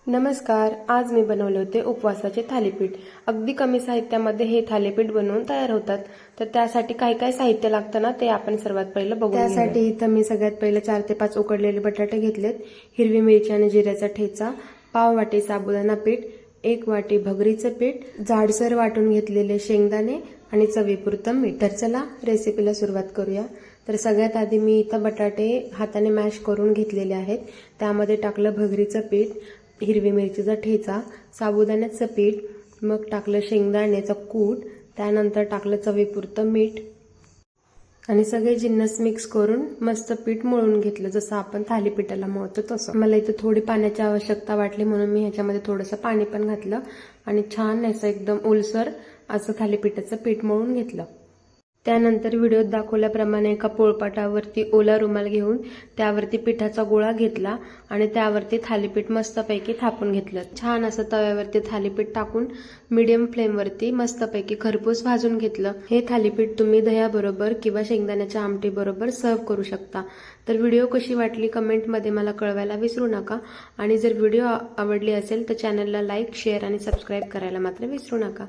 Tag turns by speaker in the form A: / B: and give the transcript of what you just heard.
A: नमस्कार. आज मी बनवले होते उपवासाचे थालीपीठ. अगदी कमी साहित्यामध्ये हे थालीपीठ बनवून तयार होतात. तर त्यासाठी काय काय साहित्य लागतं ना ते आपण सर्वात पहिलं बघून घेऊया. त्यासाठी इथं मी सगळ्यात पहिलं 4 ते 5 उकडलेले बटाटे घेतलेत, हिरवी मिरची आणि जिऱ्याचा ठेचा, पाव वाटी साबुदाणा पीठ, 1 वाटी भगरीचं पीठ, जाडसर वाटून घेतलेले शेंगदाणे आणि चवीपुरतं मीठ. तर चला रेसिपीला सुरुवात करूया. तर सगळ्यात आधी मी इथं बटाटे हाताने मॅश करून घेतलेले आहेत. त्यामध्ये टाकलं भगरीचं पीठ, हिरवी मिरचीचा ठेचा, साबुदाण्याचं पीठ, मग टाकलं शेंगदाण्याचं कूट, त्यानंतर टाकलं चवीपुरतं मीठ आणि सगळे जिन्नस मिक्स करून मस्त पीठ मळून घेतलं, जसं आपण थालीपीठाला मळतो तसं. मला इथं थोडी पाण्याची आवश्यकता वाटली म्हणून मी ह्याच्यामध्ये थोडंसं पाणी पण घातलं आणि छान असं एकदम ओलसर असं थालीपीठाचं पीठ मळून घेतलं. त्यानंतर व्हिडिओत दाखवल्याप्रमाणे एका पोळपाटावरती ओला रुमाल घेऊन त्यावरती पिठाचा गोळा घेतला आणि त्यावरती थालीपीठ मस्तपैकी थापून घेतलं. छान असं तव्यावरती थालीपीठ टाकून मीडियम फ्लेमवरती मस्तपैकी खरपूस भाजून घेतलं. हे थालीपीठ तुम्ही दह्याबरोबर किंवा शेंगदाण्याच्या आमटी बरोबर सर्व करू शकता. तर व्हिडिओ कशी वाटली कमेंटमध्ये मला कळवायला विसरू नका आणि जर व्हिडिओ आवडली असेल तर चॅनलला लाईक, शेअर आणि सबस्क्राईब करायला मात्र विसरू नका.